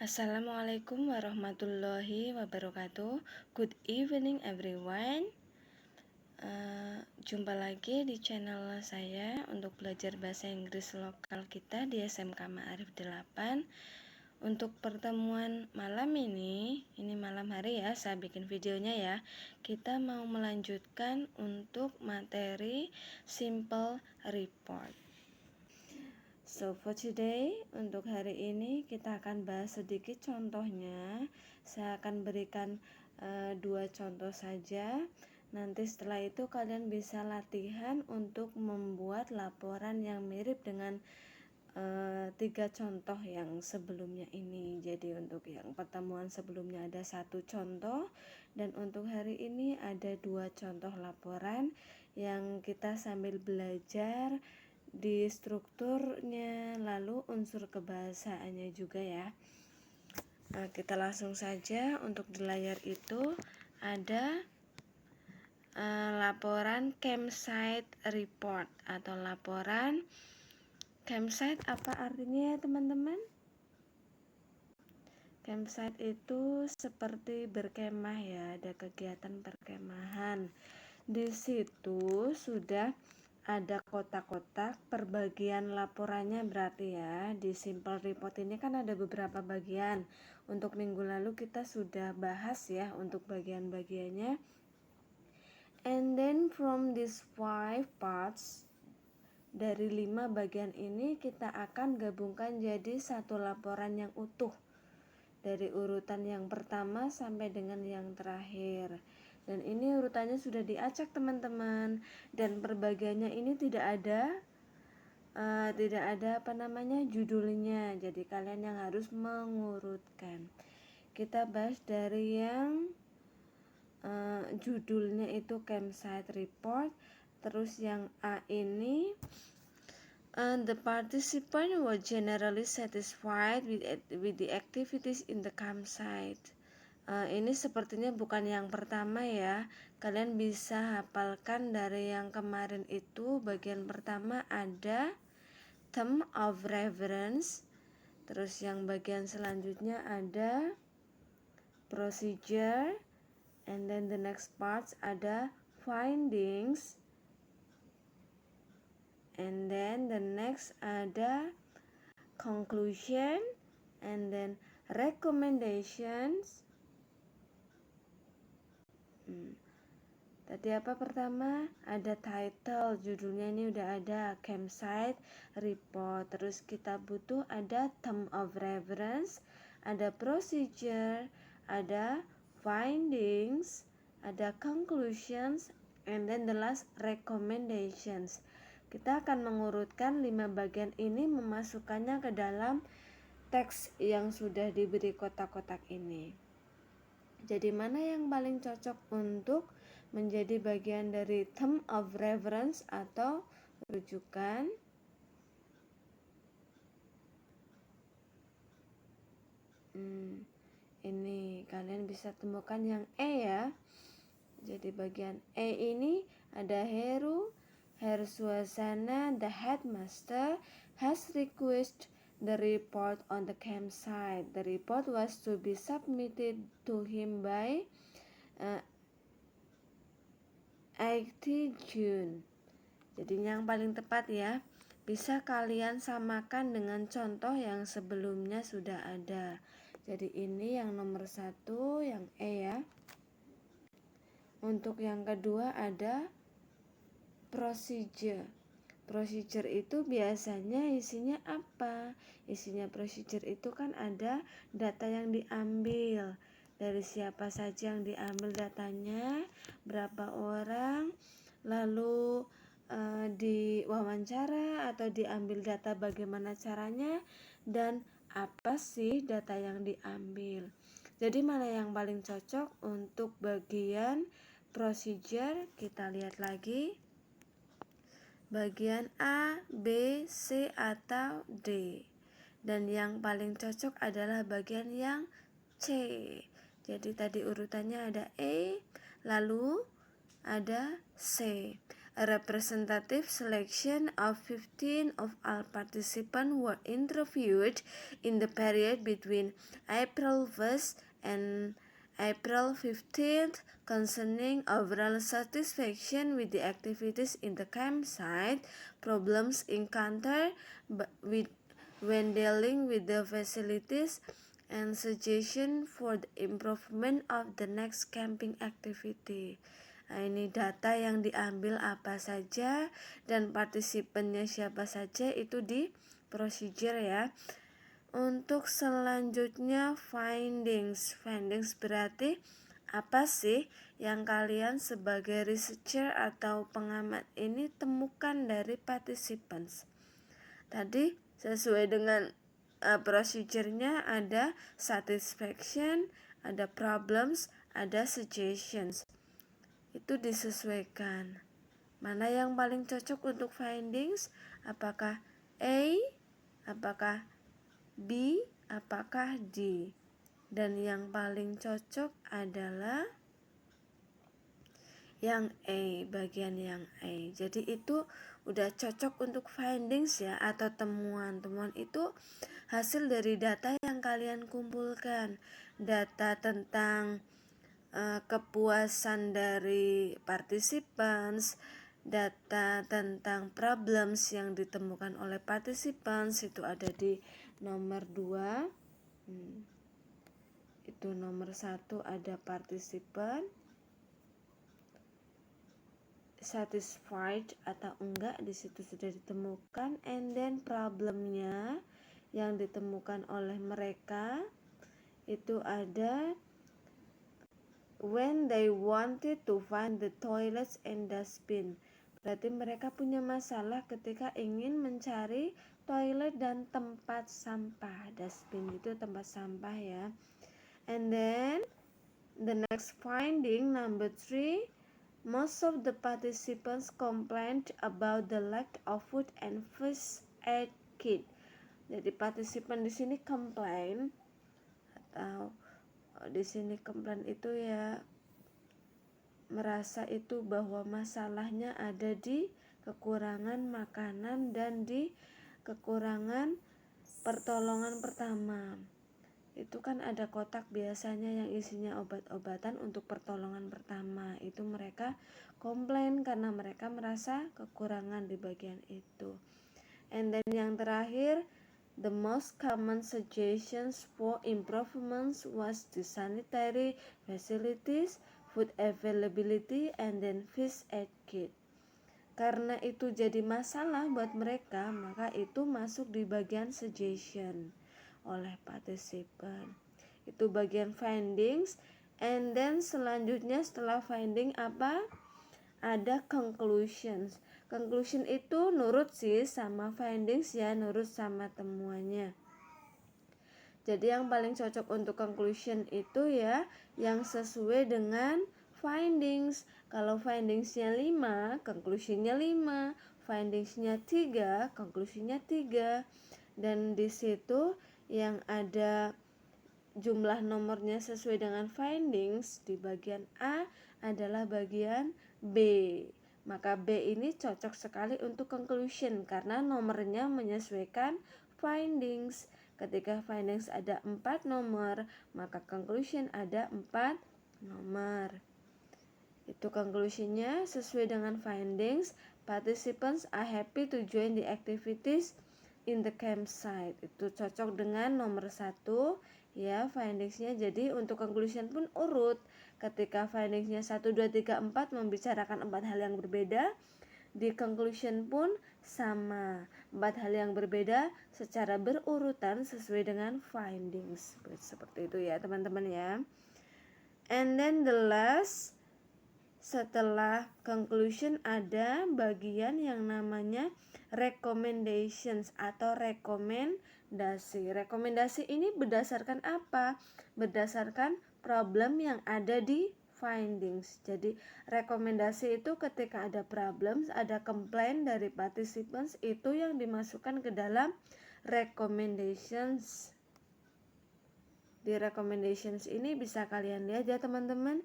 Assalamualaikum warahmatullahi wabarakatuh. Good evening everyone. Jumpa lagi di channel saya untuk belajar bahasa Inggris lokal kita di SMK Ma'arif 8. Untuk pertemuan malam ini malam hari ya, saya bikin videonya ya. Kita mau melanjutkan untuk materi simple report. So for today, untuk hari ini kita akan bahas sedikit contohnya. Saya akan berikan 2 contoh saja. Nanti setelah itu kalian bisa latihan untuk membuat laporan yang mirip dengan 3 contoh yang sebelumnya ini. Jadi untuk yang pertemuan sebelumnya ada 1 contoh, dan untuk hari ini ada 2 contoh laporan yang kita sambil belajar di strukturnya, lalu unsur kebahasaannya juga ya. Nah, kita langsung saja. Untuk di layar itu ada laporan campsite report atau laporan campsite. Apa artinya ya teman-teman? Campsite itu seperti berkemah ya, ada kegiatan perkemahan. Di situ sudah ada kotak-kotak perbagian laporannya, berarti ya di simple report ini kan ada beberapa bagian. Untuk minggu lalu kita sudah bahas ya untuk bagian-bagiannya. And then from these 5 parts, dari 5 bagian ini kita akan gabungkan jadi satu laporan yang utuh, dari urutan yang pertama sampai dengan yang terakhir. Dan ini urutannya sudah diacak teman-teman, dan perbagiannya ini tidak ada judulnya. Jadi kalian yang harus mengurutkan. Kita bahas dari yang judulnya itu campsite report. Terus yang A ini, the participant were generally satisfied with the activities in the campsite. Ini sepertinya bukan yang pertama ya. Kalian bisa hafalkan dari yang kemarin itu. Bagian pertama ada term of reference. Terus yang bagian selanjutnya ada procedure. And then the next parts ada findings. And then the next ada conclusion. And then recommendations. Tadi apa pertama? Ada title, judulnya ini udah ada, campsite report. Terus kita butuh ada term of reference, ada procedure, ada findings, ada conclusions, and then the last recommendations. Kita akan mengurutkan 5 bagian ini, memasukkannya ke dalam teks yang sudah diberi kotak-kotak ini. Jadi mana yang paling cocok untuk menjadi bagian dari term of reference atau rujukan? Ini kalian bisa temukan yang E ya. Jadi bagian E ini ada Heru, Suasana, the headmaster has requested the report on the campsite. The report was to be submitted to him by 8 June. Jadi yang paling tepat ya, bisa kalian samakan dengan contoh yang sebelumnya sudah ada. Jadi ini yang nomor 1, yang E ya. Untuk yang kedua ada procedure. Procedure itu biasanya isinya apa? Isinya procedure itu kan ada data yang diambil. Dari siapa saja yang diambil datanya, berapa orang, lalu diwawancara atau diambil data bagaimana caranya, dan apa sih data yang diambil. Jadi mana yang paling cocok untuk bagian procedure? Kita lihat lagi. Bagian A, B, C atau D. Dan yang paling cocok adalah bagian yang C. Jadi tadi urutannya ada E, lalu ada C. A representative selection of 15 of all participants were interviewed in the period between April 1st and April 15th concerning overall satisfaction with the activities in the campsite, problems encountered when dealing with the facilities, and suggestion for the improvement of the next camping activity. Nah, ini data yang diambil apa saja dan partisipannya siapa saja itu di procedure ya. Untuk selanjutnya findings berarti apa sih yang kalian sebagai researcher atau pengamat ini temukan dari participants. Tadi sesuai dengan procedure-nya ada satisfaction, ada problems, ada suggestions. Itu disesuaikan. Mana yang paling cocok untuk findings? Apakah A, apakah B, apakah D? Dan yang paling cocok adalah yang A, bagian yang A. Jadi itu udah cocok untuk findings ya, atau temuan. Temuan itu hasil dari data yang kalian kumpulkan. Data tentang kepuasan dari participants, data tentang problems yang ditemukan oleh participants itu ada di nomor 2. Itu nomor 1 ada participant satisfied atau enggak, di situ sudah ditemukan. And then problemnya yang ditemukan oleh mereka itu ada when they wanted to find the toilets and dustbin. Berarti mereka punya masalah ketika ingin mencari toilet dan tempat sampah. Dustbin itu tempat sampah ya. And then the next finding number 3, most of the participants complained about the lack of food and first aid kit. Jadi partisipan di sini complain, atau di sini komplain itu ya merasa itu bahwa masalahnya ada di kekurangan makanan dan di kekurangan pertolongan pertama. Itu kan ada kotak biasanya yang isinya obat-obatan untuk pertolongan pertama. Itu mereka komplain karena mereka merasa kekurangan di bagian itu. And then yang terakhir, the most common suggestions for improvements was the sanitary facilities, food availability, and then first aid kit. Karena itu jadi masalah buat mereka, maka itu masuk di bagian suggestion oleh partisipan. Itu bagian findings. And then selanjutnya setelah finding apa? Ada conclusions. Conclusion itu nurut sih sama findings ya, nurut sama temuannya. Jadi yang paling cocok untuk conclusion itu ya yang sesuai dengan findings. Kalau findingsnya 5, conclusionnya 5. Findingsnya 3, conclusionnya 3. Dan di situ yang ada jumlah nomornya sesuai dengan findings di bagian A adalah bagian B. Maka B ini cocok sekali untuk conclusion karena nomornya menyesuaikan findings. Ketika findings ada 4 nomor, maka conclusion ada 4 nomor. Itu conclusionnya sesuai dengan findings. Participants are happy to join the activities in the campsite. Itu cocok dengan nomor 1 ya findingsnya. Jadi untuk conclusion pun urut. Ketika findingsnya 1, 2, 3, 4 membicarakan 4 hal yang berbeda, di conclusion pun sama, 4 hal yang berbeda secara berurutan sesuai dengan findings. Seperti itu ya teman-teman ya. And then the last, setelah conclusion ada bagian yang namanya recommendations atau rekomendasi. Rekomendasi ini berdasarkan apa? Berdasarkan problem yang ada di findings. Jadi rekomendasi itu ketika ada problems, ada complaint dari participants, itu yang dimasukkan ke dalam recommendations. Di recommendations ini bisa kalian lihat ya teman-teman.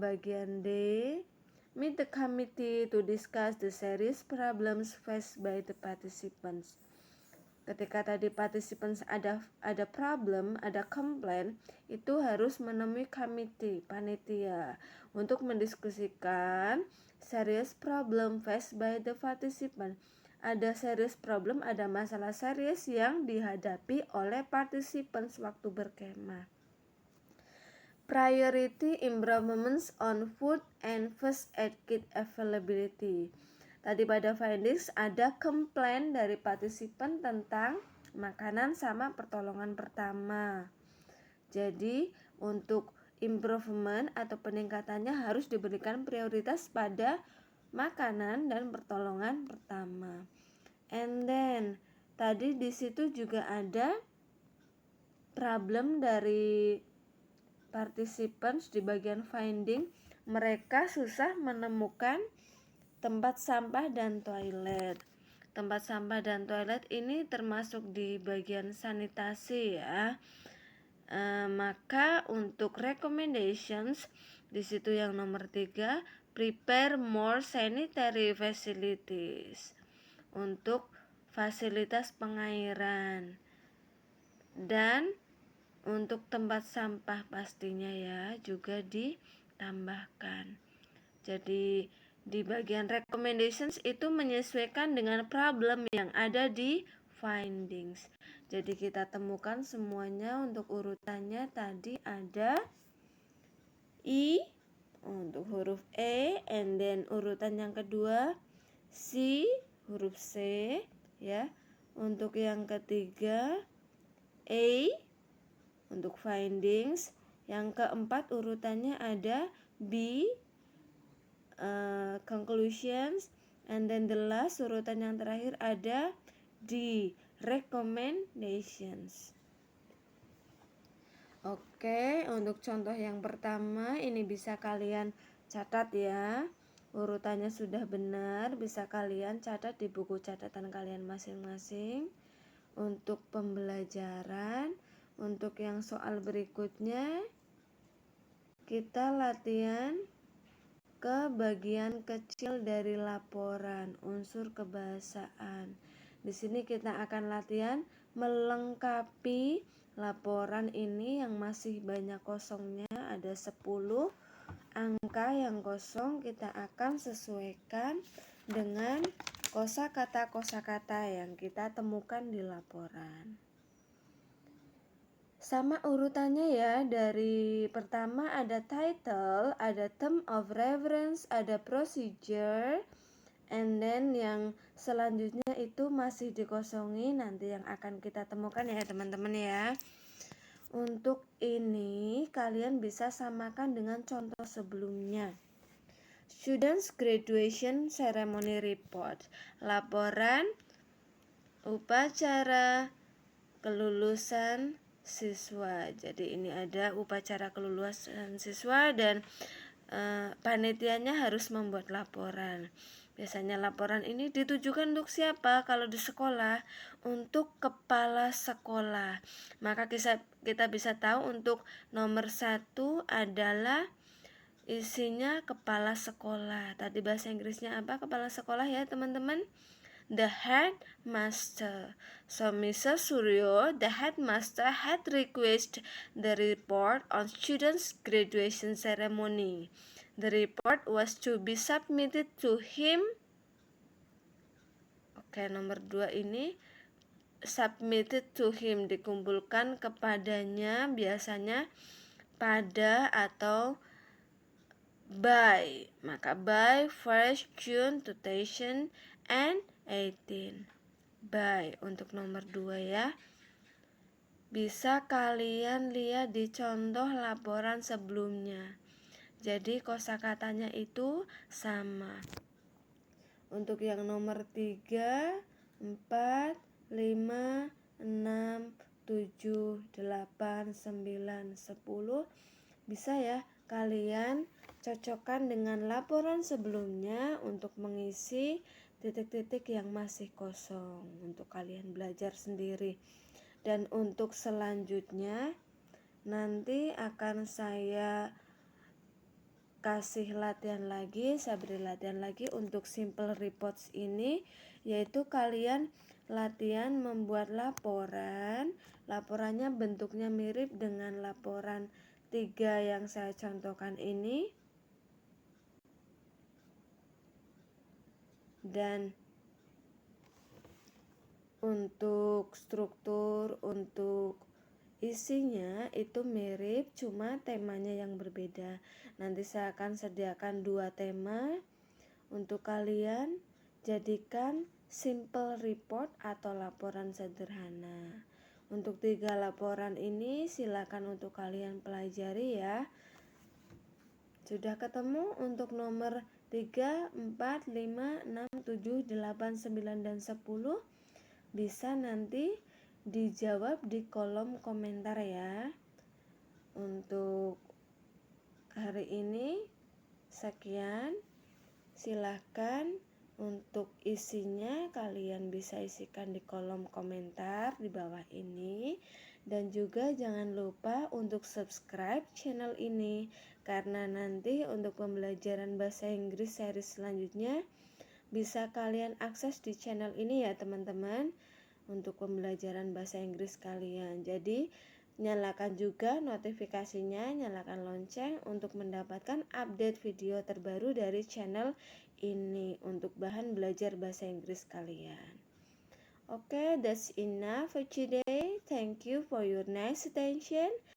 Bagian D meet the committee to discuss the serious problems faced by the participants. Ketika tadi participants ada problem, ada komplain, itu harus menemui committee, panitia, untuk mendiskusikan serious problem faced by the participant. Ada serious problem, ada masalah serius yang dihadapi oleh participants waktu berkemah. Priority improvements on food and first aid kit availability. Tadi pada findings ada komplain dari partisipan tentang makanan sama pertolongan pertama. Jadi untuk improvement atau peningkatannya harus diberikan prioritas pada makanan dan pertolongan pertama. And then tadi di situ juga ada problem dari participants di bagian finding, mereka susah menemukan tempat sampah dan toilet. Tempat sampah dan toilet ini termasuk di bagian sanitasi ya. Maka untuk recommendations di situ yang nomor 3, prepare more sanitary facilities, untuk fasilitas pengairan dan untuk tempat sampah pastinya ya juga ditambahkan. Jadi di bagian recommendations itu menyesuaikan dengan problem yang ada di findings. Jadi kita temukan semuanya untuk urutannya. Tadi ada I untuk huruf E, and then urutan yang kedua C, huruf C ya. Untuk yang ketiga A untuk findings. Yang keempat urutannya ada B, conclusions, and then the last urutan yang terakhir ada D, recommendations. Oke, untuk contoh yang pertama ini bisa kalian catat ya. Urutannya sudah benar, bisa kalian catat di buku catatan kalian masing-masing. Untuk pembelajaran, untuk yang soal berikutnya kita latihan ke bagian kecil dari laporan, unsur kebahasaan. Di sini kita akan latihan melengkapi laporan ini yang masih banyak kosongnya, ada 10 angka yang kosong. Kita akan sesuaikan dengan kosakata yang kita temukan di laporan. Sama urutannya ya, dari pertama ada title, ada term of reference, ada procedure, and then yang selanjutnya itu masih dikosongi, nanti yang akan kita temukan ya teman-teman ya. Untuk ini kalian bisa samakan dengan contoh sebelumnya. Students graduation ceremony report, laporan upacara kelulusan siswa. Jadi ini ada upacara kelulusan siswa dan panitianya harus membuat laporan. Biasanya laporan ini ditujukan untuk siapa? Kalau di sekolah, untuk kepala sekolah. Maka kita bisa tahu untuk nomor 1 adalah isinya kepala sekolah. Tadi bahasa Inggrisnya apa kepala sekolah ya teman-teman? The headmaster. So Mr. Suryo, the headmaster, had requested the report on students' graduation ceremony. The report was to be submitted to him. Oke, nomor 2 ini submitted to him, dikumpulkan kepadanya, biasanya pada atau by. Maka by 1st June 2018. By untuk nomor 2 ya. Bisa kalian lihat di contoh laporan sebelumnya. Jadi kosakatanya itu sama. Untuk yang nomor 3, 4, 5, 6, 7, 8, 9, 10 bisa ya kalian cocokkan dengan laporan sebelumnya untuk mengisi titik-titik yang masih kosong untuk kalian belajar sendiri. Dan untuk selanjutnya nanti akan saya kasih latihan lagi, saya beri latihan lagi untuk simple reports ini, yaitu kalian latihan membuat laporan. Laporannya bentuknya mirip dengan laporan 3 yang saya contohkan ini. Dan untuk struktur, untuk isinya itu mirip, cuma temanya yang berbeda. Nanti saya akan sediakan 2 tema untuk kalian jadikan simple report atau laporan sederhana. Untuk 3 laporan ini silakan untuk kalian pelajari ya. Sudah ketemu untuk nomor 3, 4, 5, 6, 7, 8, 9, dan 10? Bisa nanti dijawab di kolom komentar ya. Untuk hari ini sekian. Silahkan untuk isinya kalian bisa isikan di kolom komentar di bawah ini. Dan juga jangan lupa untuk subscribe channel ini, karena nanti untuk pembelajaran bahasa Inggris seri selanjutnya bisa kalian akses di channel ini ya teman-teman, untuk pembelajaran bahasa Inggris kalian. Jadi nyalakan juga notifikasinya, nyalakan lonceng untuk mendapatkan update video terbaru dari channel ini untuk bahan belajar bahasa Inggris kalian. Okay, that's enough for today. Thank you for your nice attention.